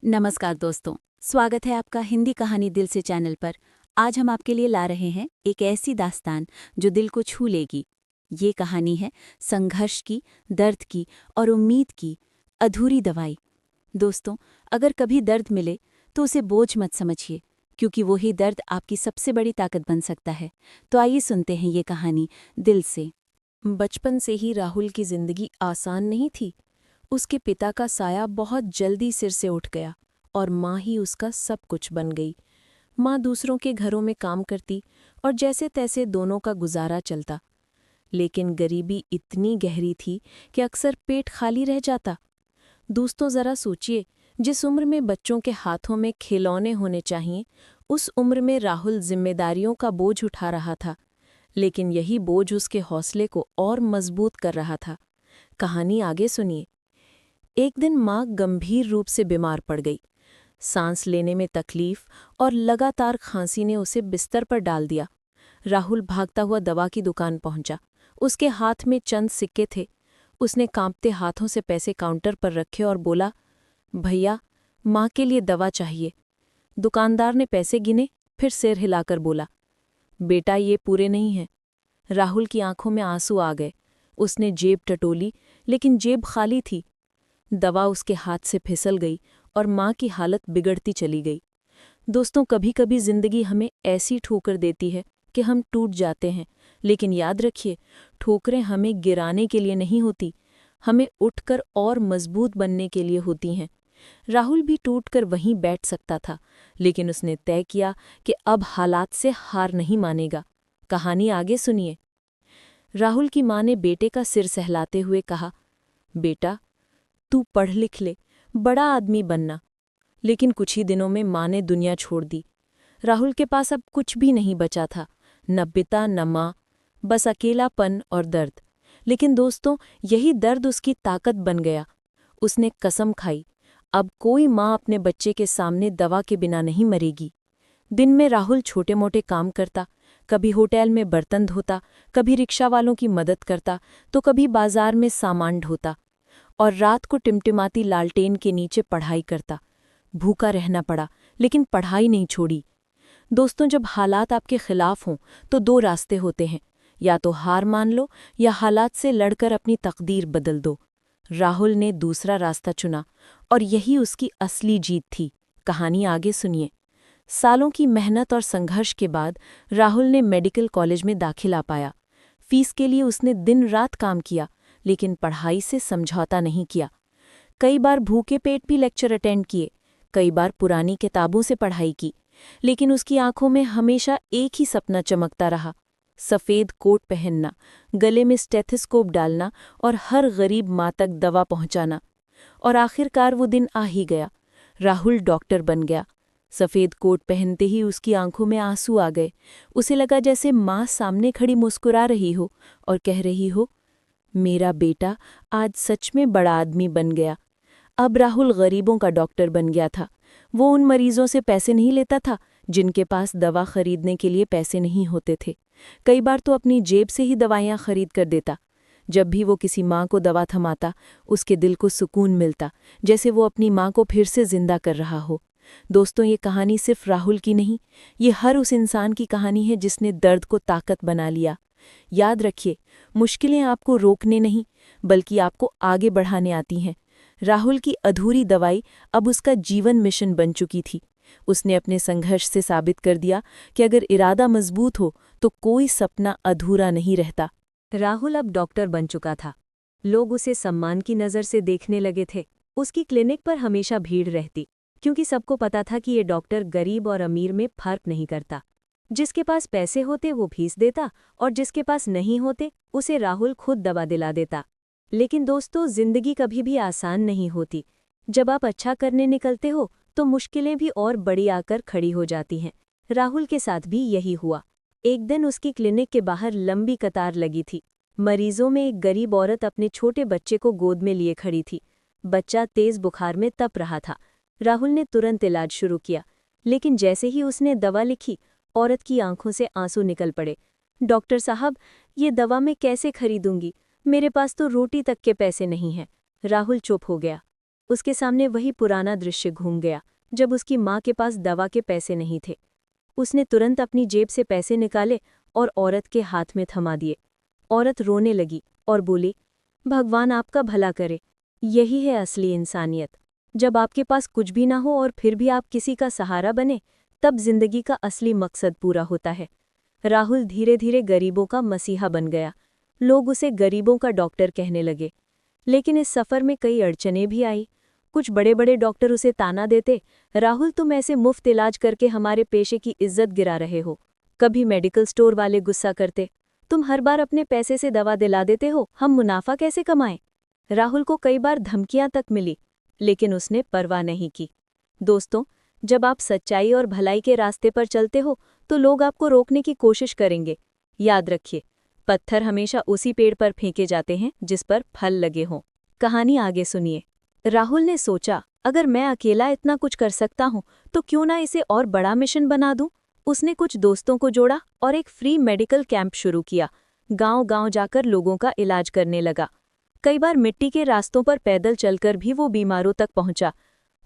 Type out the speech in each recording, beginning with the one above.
नमस्कार दोस्तों, स्वागत है आपका हिंदी कहानी दिल से चैनल पर। आज हम आपके लिए ला रहे हैं एक ऐसी दास्तान जो दिल को छू लेगी। ये कहानी है संघर्ष की, दर्द की और उम्मीद की अधूरी दवाई। दोस्तों, अगर कभी दर्द मिले तो उसे बोझ मत समझिए, क्योंकि वही दर्द आपकी सबसे बड़ी ताकत बन सकता है। तो आइए सुनते हैं ये कहानी दिल से। बचपन से ही राहुल की जिंदगी आसान नहीं थी। उसके पिता का साया बहुत जल्दी सिर से उठ गया और माँ ही उसका सब कुछ बन गई। माँ दूसरों के घरों में काम करती और जैसे तैसे दोनों का गुजारा चलता। लेकिन गरीबी इतनी गहरी थी कि अक्सर पेट खाली रह जाता। दोस्तों, जरा सोचिए, जिस उम्र में बच्चों के हाथों में खिलौने होने चाहिए, उस उम्र में राहुल जिम्मेदारियों का बोझ उठा रहा था। लेकिन यही बोझ उसके हौसले को और मजबूत कर रहा था। कहानी आगे सुनिए। एक दिन माँ गंभीर रूप से बीमार पड़ गई। सांस लेने में तकलीफ और लगातार खांसी ने उसे बिस्तर पर डाल दिया। राहुल भागता हुआ दवा की दुकान पहुंचा। उसके हाथ में चंद सिक्के थे। उसने कांपते हाथों से पैसे काउंटर पर रखे और बोला, भैया, माँ के लिए दवा चाहिए। दुकानदार ने पैसे गिने, फिर सिर हिलाकर बोला, बेटा, ये पूरे नहीं हैं। राहुल की आंखों में आंसू आ गए। उसने जेब टटोली, लेकिन जेब खाली थी। दवा उसके हाथ से फिसल गई और माँ की हालत बिगड़ती चली गई। दोस्तों, कभी कभी जिंदगी हमें ऐसी ठोकर देती है कि हम टूट जाते हैं, लेकिन याद रखिए, ठोकरें हमें गिराने के लिए नहीं होती, हमें उठकर और मजबूत बनने के लिए होती हैं। राहुल भी टूटकर वहीं बैठ सकता था, लेकिन उसने तय किया कि अब हालात से हार नहीं मानेगा। कहानी आगे सुनिए। राहुल की माँ ने बेटे का सिर सहलाते हुए कहा, बेटा, तू पढ़ लिख ले, बड़ा आदमी बनना। लेकिन कुछ ही दिनों में माँ ने दुनिया छोड़ दी। राहुल के पास अब कुछ भी नहीं बचा था, न पिता न माँ, बस अकेलापन और दर्द। लेकिन दोस्तों, यही दर्द उसकी ताकत बन गया। उसने कसम खाई, अब कोई माँ अपने बच्चे के सामने दवा के बिना नहीं मरेगी। दिन में राहुल छोटे मोटे काम करता, कभी होटल में बर्तन धोता, कभी रिक्शा वालों की मदद करता, तो कभी बाजार में सामान ढोता, और रात को टिमटिमाती लालटेन के नीचे पढ़ाई करता। भूखा रहना पड़ा, लेकिन पढ़ाई नहीं छोड़ी। दोस्तों, जब हालात आपके खिलाफ हों तो दो रास्ते होते हैं, या तो हार मान लो या हालात से लड़कर अपनी तकदीर बदल दो। राहुल ने दूसरा रास्ता चुना, और यही उसकी असली जीत थी। कहानी आगे सुनिए। सालों की मेहनत और संघर्ष के बाद राहुल ने मेडिकल कॉलेज में दाखिला पाया। फीस के लिए उसने दिन रात काम किया, लेकिन पढ़ाई से समझौता नहीं किया। कई बार भूखे पेट भी लेक्चर अटेंड किए, कई बार पुरानी किताबों से पढ़ाई की, लेकिन उसकी आंखों में हमेशा एक ही सपना चमकता रहा, सफ़ेद कोट पहनना, गले में स्टेथोस्कोप डालना और हर गरीब माँ तक दवा पहुंचाना। और आखिरकार वो दिन आ ही गया। राहुल डॉक्टर बन गया। सफ़ेद कोट पहनते ही उसकी आंखों में आंसू आ गए। उसे लगा जैसे माँ सामने खड़ी मुस्कुरा रही हो और कह रही हो, मेरा बेटा आज सच में बड़ा आदमी बन गया। अब राहुल गरीबों का डॉक्टर बन गया था। वो उन मरीजों से पैसे नहीं लेता था जिनके पास दवा खरीदने के लिए पैसे नहीं होते थे। कई बार तो अपनी जेब से ही दवाइयाँ खरीद कर देता। जब भी वो किसी माँ को दवा थमाता, उसके दिल को सुकून मिलता, जैसे वो अपनी माँ को फिर से जिंदा कर रहा हो। दोस्तों, ये कहानी सिर्फ राहुल की नहीं, ये हर उस इंसान की कहानी है जिसने दर्द को ताकत बना लिया। याद रखिए, मुश्किलें आपको रोकने नहीं, बल्कि आपको आगे बढ़ाने आती हैं। राहुल की अधूरी दवाई अब उसका जीवन मिशन बन चुकी थी। उसने अपने संघर्ष से साबित कर दिया कि अगर इरादा मजबूत हो तो कोई सपना अधूरा नहीं रहता। राहुल अब डॉक्टर बन चुका था। लोग उसे सम्मान की नज़र से देखने लगे थे। उसकी क्लिनिक पर हमेशा भीड़ रहती, क्योंकि सबको पता था कि ये डॉक्टर गरीब और अमीर में फर्क नहीं करता। जिसके पास पैसे होते वो फीस देता, और जिसके पास नहीं होते उसे राहुल खुद दवा दिला देता। लेकिन दोस्तों, जिंदगी कभी भी आसान नहीं होती। जब आप अच्छा करने निकलते हो तो मुश्किलें भी और बड़ी आकर खड़ी हो जाती हैं। राहुल के साथ भी यही हुआ। एक दिन उसकी क्लिनिक के बाहर लंबी कतार लगी थी। मरीजों में एक गरीब औरत अपने छोटे बच्चे को गोद में लिए खड़ी थी। बच्चा तेज बुखार में तप रहा था। राहुल ने तुरंत इलाज शुरू किया, लेकिन जैसे ही उसने दवा लिखी, औरत की आंखों से आंसू निकल पड़े। डॉक्टर साहब, ये दवा मैं कैसे खरीदूंगी? मेरे पास तो रोटी तक के पैसे नहीं हैं। राहुल चुप हो गया। उसके सामने वही पुराना दृश्य घूम गया जब उसकी माँ के पास दवा के पैसे नहीं थे। उसने तुरंत अपनी जेब से पैसे निकाले और औरत के हाथ में थमा दिए। औरत रोने लगी और बोली, भगवान आपका भला करे, यही है असली इंसानियत। जब आपके पास कुछ भी ना हो और फिर भी आप किसी का सहारा बने, तब जिंदगी का असली मकसद पूरा होता है। राहुल धीरे धीरे गरीबों का मसीहा बन गया। लोग उसे गरीबों का डॉक्टर कहने लगे। लेकिन इस सफ़र में कई अड़चनें भी आई। कुछ बड़े बड़े डॉक्टर उसे ताना देते, राहुल तुम ऐसे मुफ्त इलाज करके हमारे पेशे की इज्जत गिरा रहे हो। कभी मेडिकल स्टोर वाले गुस्सा करते, तुम हर बार अपने पैसे से दवा दिला देते हो, हम मुनाफा कैसे कमाएं। राहुल को कई बार धमकियां तक मिली, लेकिन उसने परवाह नहीं की। दोस्तों, जब आप सच्चाई और भलाई के रास्ते पर चलते हो तो लोग आपको रोकने की कोशिश करेंगे। याद रखिए, पत्थर हमेशा उसी पेड़ पर फेंके जाते हैं जिस पर फल लगे हों। कहानी आगे सुनिए। राहुल ने सोचा, अगर मैं अकेला इतना कुछ कर सकता हूं तो क्यों ना इसे और बड़ा मिशन बना दूं। उसने कुछ दोस्तों को जोड़ा और एक फ्री मेडिकल कैंप शुरू किया। गांव-गांव जाकर लोगों का इलाज करने लगा। कई बार मिट्टी के रास्तों पर पैदल चलकर भी वो बीमारों तक पहुंचा।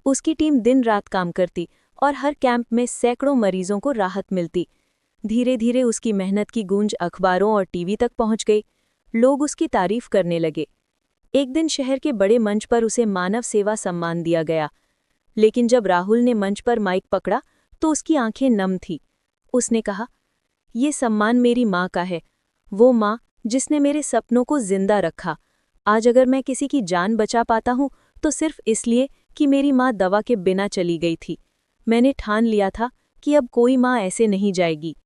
उसकी टीम दिन रात काम करती और हर कैंप में सैकड़ों मरीजों को राहत मिलती। धीरे धीरे उसकी मेहनत की गूंज अखबारों और टीवी तक पहुंच गई। लोग उसकी तारीफ करने लगे। एक दिन शहर के बड़े मंच पर उसे मानव सेवा सम्मान दिया गया। लेकिन जब राहुल ने मंच पर माइक पकड़ा तो उसकी आंखें नम थीं। उसने कहा, ये सम्मान मेरी माँ का है, वो माँ जिसने मेरे सपनों को जिंदा रखा। आज अगर मैं किसी की जान बचा पाता हूँ तो सिर्फ इसलिए कि मेरी माँ दवा के बिना चली गई थी। मैंने ठान लिया था कि अब कोई माँ ऐसे नहीं जाएगी।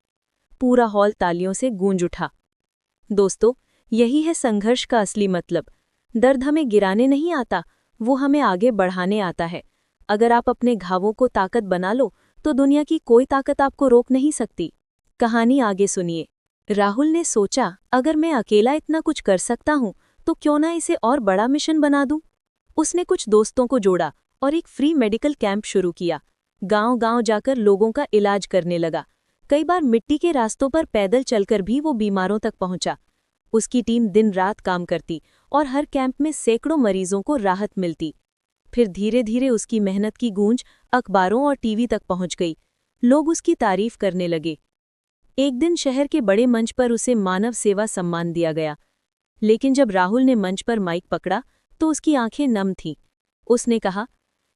पूरा हॉल तालियों से गूंज उठा। दोस्तों, यही है संघर्ष का असली मतलब। दर्द हमें गिराने नहीं आता, वो हमें आगे बढ़ाने आता है। अगर आप अपने घावों को ताकत बना लो तो दुनिया की कोई ताकत आपको रोक नहीं सकती। कहानी आगे सुनिए। राहुल ने सोचा, अगर मैं अकेला इतना कुछ कर सकता हूँ तो क्यों ना इसे और बड़ा मिशन बना दूं। उसने कुछ दोस्तों को जोड़ा और एक फ्री मेडिकल कैंप शुरू किया। गांव-गांव जाकर लोगों का इलाज करने लगा। कई बार मिट्टी के रास्तों पर पैदल चलकर भी वो बीमारों तक पहुंचा। उसकी टीम दिन रात काम करती और हर कैंप में सैकड़ों मरीजों को राहत मिलती। फिर धीरे धीरे उसकी मेहनत की गूंज अखबारों और टीवी तक पहुंच गई। लोग उसकी तारीफ करने लगे। एक दिन शहर के बड़े मंच पर उसे मानव सेवा सम्मान दिया गया। लेकिन जब राहुल ने मंच पर माइक पकड़ा तो उसकी आंखें नम थीं। उसने कहा,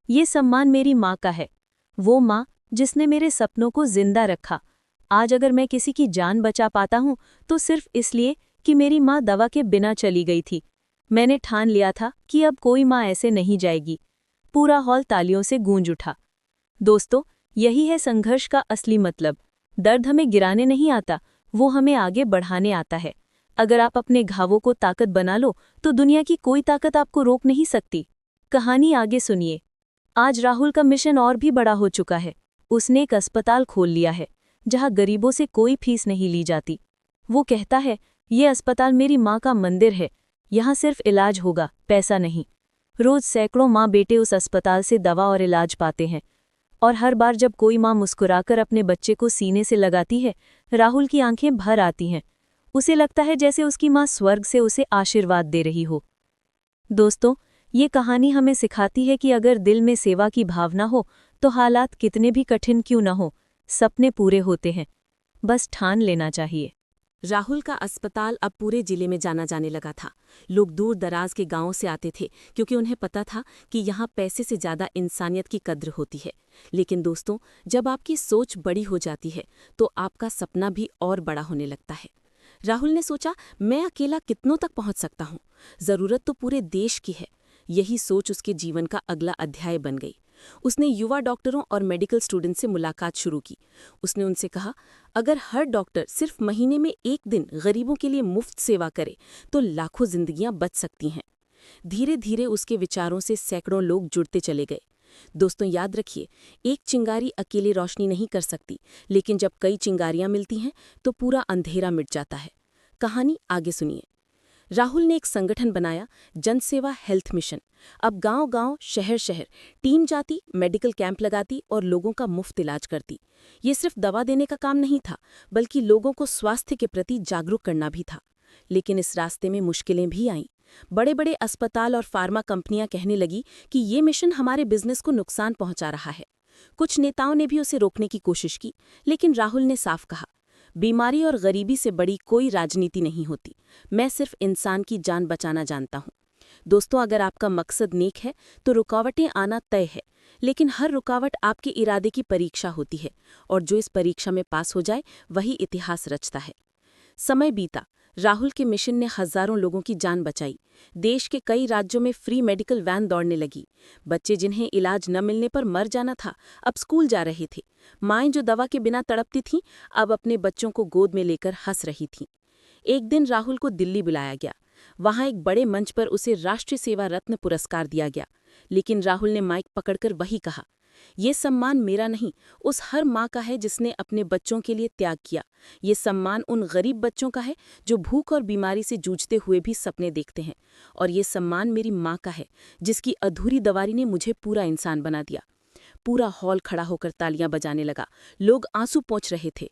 ये सम्मान मेरी माँ का है, वो माँ जिसने मेरे सपनों को जिंदा रखा। आज अगर मैं किसी की जान बचा पाता हूँ तो सिर्फ इसलिए कि मेरी माँ दवा के बिना चली गई थी। मैंने ठान लिया था कि अब कोई माँ ऐसे नहीं जाएगी। पूरा हॉल तालियों से गूंज उठा। दोस्तों, यही है संघर्ष का असली मतलब। दर्द हमें गिराने नहीं आता, वो हमें आगे बढ़ाने आता है। अगर आप अपने घावों को ताकत बना लो तो दुनिया की कोई ताकत आपको रोक नहीं सकती। कहानी आगे सुनिए। आज राहुल का मिशन और भी बड़ा हो चुका है। उसने एक अस्पताल खोल लिया है जहां गरीबों से कोई फीस नहीं ली जाती। वो कहता है, ये अस्पताल मेरी माँ का मंदिर है, यहाँ सिर्फ इलाज होगा, पैसा नहीं। रोज सैकड़ों माँ बेटे उस अस्पताल से दवा और इलाज पाते हैं। और हर बार जब कोई माँ मुस्कुराकर अपने बच्चे को सीने से लगाती है, राहुल की आंखें भर आती हैं। उसे लगता है जैसे उसकी माँ स्वर्ग से उसे आशीर्वाद दे रही हो। दोस्तों, ये कहानी हमें सिखाती है कि अगर दिल में सेवा की भावना हो तो हालात कितने भी कठिन क्यों न हो, सपने पूरे होते हैं। बस ठान लेना चाहिए। राहुल का अस्पताल अब पूरे जिले में जाना जाने लगा था। लोग दूर दराज के गांवों से आते थे क्योंकि उन्हें पता था कि यहाँ पैसे से ज़्यादा इंसानियत की कद्र होती है। लेकिन दोस्तों, जब आपकी सोच बड़ी हो जाती है तो आपका सपना भी और बड़ा होने लगता है। राहुल ने सोचा, मैं अकेला कितनों तक पहुँच सकता हूँ, ज़रूरत तो पूरे देश की है। यही सोच उसके जीवन का अगला अध्याय बन गई। उसने युवा डॉक्टरों और मेडिकल स्टूडेंट से मुलाकात शुरू की। उसने उनसे कहा, अगर हर डॉक्टर सिर्फ महीने में एक दिन गरीबों के लिए मुफ्त सेवा करे तो लाखों जिंदगियां बच सकती हैं। धीरे धीरे उसके विचारों से सैकड़ों लोग जुड़ते चले गए। दोस्तों, याद रखिए, एक चिंगारी अकेले रोशनी नहीं कर सकती, लेकिन जब कई चिंगारियां मिलती हैं तो पूरा अंधेरा मिट जाता है। कहानी आगे सुनिए। राहुल ने एक संगठन बनाया, जनसेवा हेल्थ मिशन। अब गांव-गांव, शहर-शहर टीम जाती, मेडिकल कैंप लगाती और लोगों का मुफ्त इलाज करती। ये सिर्फ दवा देने का काम नहीं था, बल्कि लोगों को स्वास्थ्य के प्रति जागरूक करना भी था। लेकिन इस रास्ते में मुश्किलें भी आईं। बड़े बड़े अस्पताल और फार्मा कंपनियां कहने लगी कि ये मिशन हमारे बिजनेस को नुकसान पहुंचा रहा है। कुछ नेताओं ने भी उसे रोकने की कोशिश की, लेकिन राहुल ने साफ कहा, बीमारी और गरीबी से बड़ी कोई राजनीति नहीं होती। मैं सिर्फ इंसान की जान बचाना जानता हूँ। दोस्तों, अगर आपका मकसद नेक है तो रुकावटें आना तय है, लेकिन हर रुकावट आपके इरादे की परीक्षा होती है, और जो इस परीक्षा में पास हो जाए वही इतिहास रचता है। समय बीता, राहुल के मिशन ने हजारों लोगों की जान बचाई। देश के कई राज्यों में फ्री मेडिकल वैन दौड़ने लगी। बच्चे जिन्हें इलाज न मिलने पर मर जाना था, अब स्कूल जा रहे थे। माएं जो दवा के बिना तड़पती थीं, अब अपने बच्चों को गोद में लेकर हंस रही थीं। एक दिन राहुल को दिल्ली बुलाया गया। वहां एक बड़े मंच पर उसे राष्ट्रीय सेवा रत्न पुरस्कार दिया गया, लेकिन राहुल ने माइक पकड़कर वही कहा, ये सम्मान मेरा नहीं, उस हर माँ का है जिसने अपने बच्चों के लिए त्याग किया। ये सम्मान उन गरीब बच्चों का है जो भूख और बीमारी से जूझते हुए भी सपने देखते हैं। और ये सम्मान मेरी माँ का है, जिसकी अधूरी दवाई ने मुझे पूरा इंसान बना दिया। पूरा हॉल खड़ा होकर तालियां बजाने लगा। लोग आंसू पोंछ रहे थे।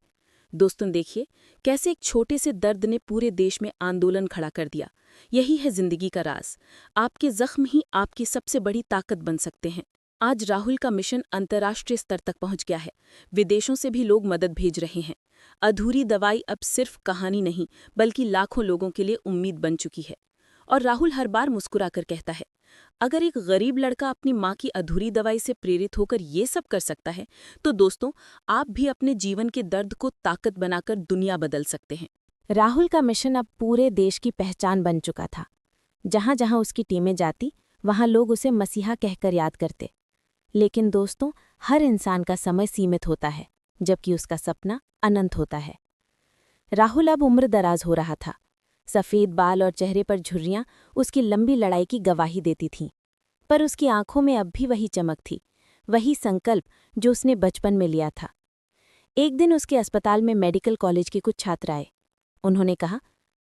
दोस्तों, देखिए कैसे एक छोटे से दर्द ने पूरे देश में आंदोलन खड़ा कर दिया। यही है जिंदगी का राज। आपके जख्म ही आपकी सबसे बड़ी ताकत बन सकते हैं। आज राहुल का मिशन अंतर्राष्ट्रीय स्तर तक पहुंच गया है। विदेशों से भी लोग मदद भेज रहे हैं। अधूरी दवाई अब सिर्फ कहानी नहीं, बल्कि लाखों लोगों के लिए उम्मीद बन चुकी है। और राहुल हर बार मुस्कुराकर कहता है, अगर एक गरीब लड़का अपनी माँ की अधूरी दवाई से प्रेरित होकर ये सब कर सकता है, तो दोस्तों, आप भी अपने जीवन के दर्द को ताकत बनाकर दुनिया बदल सकते हैं। राहुल का मिशन अब पूरे देश की पहचान बन चुका था। जहां जहां उसकी टीमें जाती, वहां लोग उसे मसीहा कहकर याद करते। लेकिन दोस्तों, हर इंसान का समय सीमित होता है, जबकि उसका सपना अनंत होता है। राहुल अब उम्र दराज हो रहा था। सफ़ेद बाल और चेहरे पर झुर्रियां उसकी लंबी लड़ाई की गवाही देती थीं। पर उसकी आंखों में अब भी वही चमक थी, वही संकल्प जो उसने बचपन में लिया था। एक दिन उसके अस्पताल में मेडिकल कॉलेज के कुछ छात्र आए। उन्होंने कहा,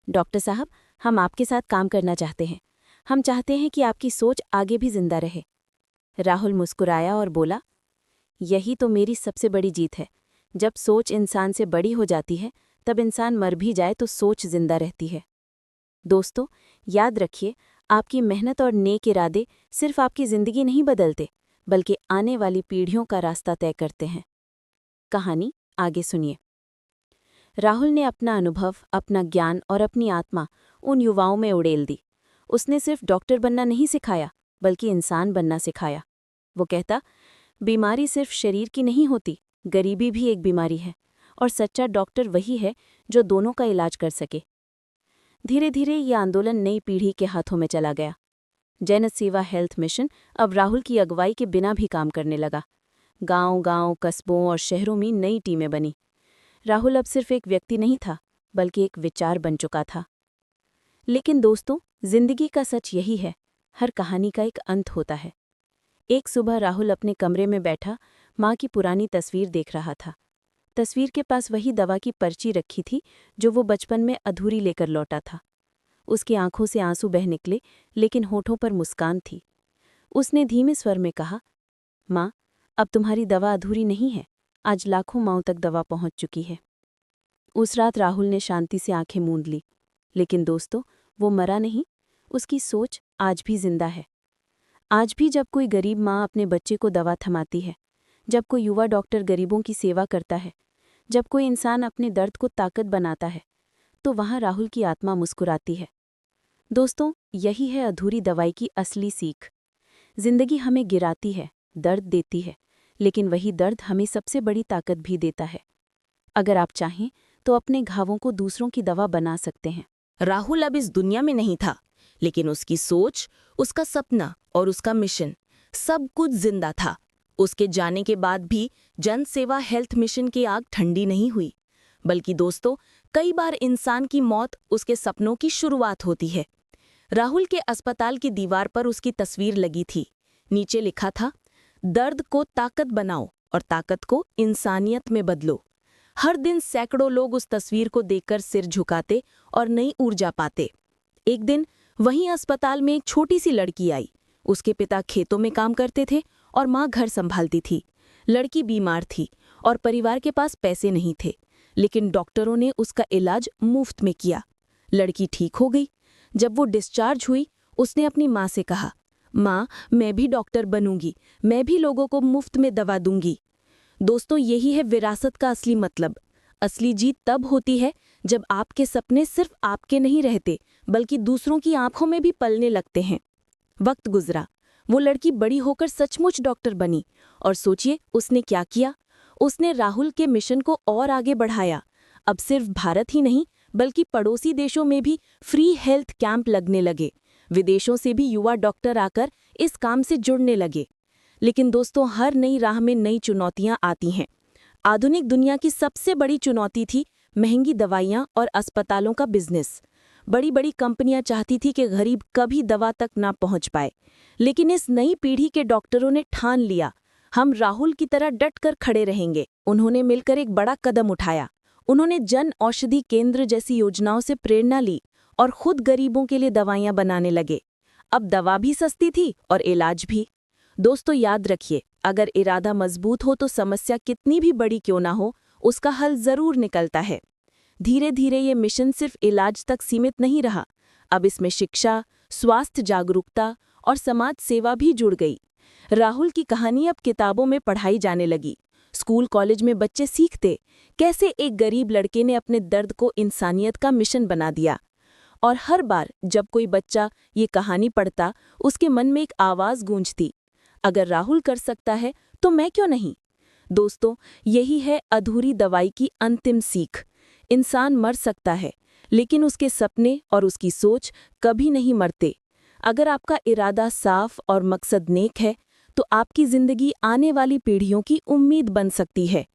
डॉक्टर साहब, हम आपके साथ काम करना चाहते हैं। हम चाहते हैं कि आपकी सोच आगे भी जिंदा रहे। राहुल मुस्कुराया और बोला, यही तो मेरी सबसे बड़ी जीत है। जब सोच इंसान से बड़ी हो जाती है, तब इंसान मर भी जाए तो सोच जिंदा रहती है। दोस्तों, याद रखिए, आपकी मेहनत और नेक इरादे सिर्फ आपकी जिंदगी नहीं बदलते, बल्कि आने वाली पीढ़ियों का रास्ता तय करते हैं। कहानी आगे सुनिए। राहुल ने अपना अनुभव, अपना ज्ञान और अपनी आत्मा उन युवाओं में उड़ेल दी। उसने सिर्फ डॉक्टर बनना नहीं सिखाया, बल्कि इंसान बनना सिखाया। वो कहता, बीमारी सिर्फ शरीर की नहीं होती, गरीबी भी एक बीमारी है, और सच्चा डॉक्टर वही है जो दोनों का इलाज कर सके। धीरे धीरे ये आंदोलन नई पीढ़ी के हाथों में चला गया। जन सेवा हेल्थ मिशन अब राहुल की अगुवाई के बिना भी काम करने लगा। गांव-गांव, कस्बों और शहरों में नई टीमें बनी। राहुल अब सिर्फ एक व्यक्ति नहीं था, बल्कि एक विचार बन चुका था। लेकिन दोस्तों, जिंदगी का सच यही है, हर कहानी का एक अंत होता है। एक सुबह राहुल अपने कमरे में बैठा माँ की पुरानी तस्वीर देख रहा था। तस्वीर के पास वही दवा की पर्ची रखी थी जो वो बचपन में अधूरी लेकर लौटा था। उसकी आंखों से आंसू बह निकले, लेकिन होठों पर मुस्कान थी। उसने धीमे स्वर में कहा, माँ, अब तुम्हारी दवा अधूरी नहीं है, आज लाखों माँओं तक दवा पहुंच चुकी है। उस रात राहुल ने शांति से आंखें मूंद ली। लेकिन दोस्तों, वो मरा नहीं, उसकी सोच आज भी जिंदा है। आज भी जब कोई गरीब माँ अपने बच्चे को दवा थमाती है, जब कोई युवा डॉक्टर गरीबों की सेवा करता है, जब कोई इंसान अपने दर्द को ताकत बनाता है, तो वहाँ राहुल की आत्मा मुस्कुराती है। दोस्तों, यही है अधूरी दवाई की असली सीख। जिंदगी हमें गिराती है, दर्द देती है, लेकिन वही दर्द हमें सबसे बड़ी ताकत भी देता है। अगर आप चाहें तो अपने घावों को दूसरों की दवा बना सकते हैं। राहुल अब इस दुनिया में नहीं था, लेकिन उसकी सोच, उसका सपना और उसका मिशन सब कुछ जिंदा था। उसके जाने के बाद भी जन सेवा हेल्थ मिशन की आग ठंडी नहीं हुई, बल्कि दोस्तों, कई बार इंसान की मौत उसके सपनों की शुरुआत होती है। राहुल के अस्पताल की दीवार पर उसकी तस्वीर लगी थी। नीचे लिखा था, दर्द को ताकत बनाओ और ताकत को इंसानियत में बदलो। हर दिन सैकड़ों लोग उस तस्वीर को देखकर सिर झुकाते और नई ऊर्जा पाते। एक दिन वहीं अस्पताल में एक छोटी सी लड़की आई। उसके पिता खेतों में काम करते थे और माँ घर संभालती थी। लड़की बीमार थी और परिवार के पास पैसे नहीं थे, लेकिन डॉक्टरों ने उसका इलाज मुफ्त में किया। लड़की ठीक हो गई। जब वो डिस्चार्ज हुई, उसने अपनी माँ से कहा, माँ, मैं भी डॉक्टर बनूंगी, मैं भी लोगों को मुफ्त में दवा दूंगी। दोस्तों, यही है विरासत का असली मतलब। असली जीत तब होती है जब आपके सपने सिर्फ आपके नहीं रहते, बल्कि दूसरों की आंखों में भी पलने लगते हैं। वक्त गुजरा, वो लड़की बड़ी होकर सचमुच डॉक्टर बनी, और सोचिए उसने क्या किया। उसने राहुल के मिशन को और आगे बढ़ाया। अब सिर्फ भारत ही नहीं, बल्कि पड़ोसी देशों में भी फ्री हेल्थ कैंप लगने लगे। विदेशों से भी युवा डॉक्टर आकर इस काम से जुड़ने लगे। लेकिन दोस्तों, हर नई राह में नई चुनौतियां आती हैं। आधुनिक दुनिया की सबसे बड़ी चुनौती थी महंगी दवाइयां और अस्पतालों का बिजनेस। बड़ी बड़ी कंपनियां चाहती थी कि गरीब कभी दवा तक ना पहुंच पाए। लेकिन इस नई पीढ़ी के डॉक्टरों ने ठान लिया, हम राहुल की तरह डटकर खड़े रहेंगे। उन्होंने मिलकर एक बड़ा कदम उठाया। उन्होंने जन औषधि केंद्र जैसी योजनाओं से प्रेरणा ली और खुद गरीबों के लिए दवाइयां बनाने लगे। अब दवा भी सस्ती थी और इलाज भी। दोस्तों, याद रखिए, अगर इरादा मजबूत हो तो समस्या कितनी भी बड़ी क्यों ना हो, उसका हल जरूर निकलता है। धीरे धीरे ये मिशन सिर्फ इलाज तक सीमित नहीं रहा। अब इसमें शिक्षा, स्वास्थ्य जागरूकता और समाज सेवा भी जुड़ गई। राहुल की कहानी अब किताबों में पढ़ाई जाने लगी। स्कूल कॉलेज में बच्चे सीखते कैसे एक गरीब लड़के ने अपने दर्द को इंसानियत का मिशन बना दिया। और हर बार जब कोई बच्चा ये कहानी पढ़ता, उसके मन में एक आवाज़ गूंजती, अगर राहुल कर सकता है तो मैं क्यों नहीं। दोस्तों, यही है अधूरी दवाई की अंतिम सीख। इंसान मर सकता है, लेकिन उसके सपने और उसकी सोच कभी नहीं मरते। अगर आपका इरादा साफ और मकसद नेक है, तो आपकी जिंदगी आने वाली पीढ़ियों की उम्मीद बन सकती है।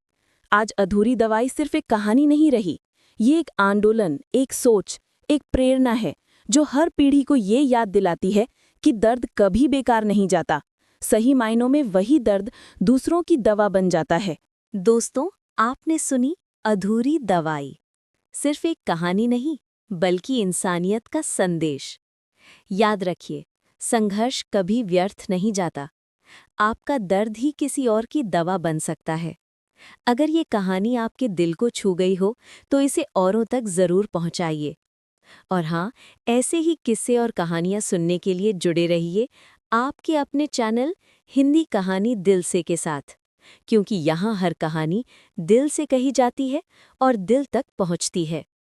आज अधूरी दवाई सिर्फ एक कहानी नहीं रही, ये एक आंदोलन, एक सोच, एक प्रेरणा है, जो हर पीढ़ी को ये याद दिलाती है कि दर्द कभी बेकार नहीं जाता। सही मायनों में वही दर्द दूसरों की दवा बन जाता है। दोस्तों, आपने सुनी अधूरी दवाई। सिर्फ एक कहानी नहीं, बल्कि इंसानियत का संदेश। याद रखिए, संघर्ष कभी व्यर्थ नहीं जाता। आपका दर्द ही किसी और की दवा बन सकता है। अगर ये कहानी आपके दिल को छू गई हो, तो इसे औरों तक जरूर पहुंचाइए। और हाँ, ऐसे ही किस्से और कहानियां सुनने के लिए जुड़े रहिए आपके अपने चैनल हिंदी कहानी दिल से के साथ, क्योंकि यहाँ हर कहानी दिल से कही जाती है और दिल तक पहुँचती है।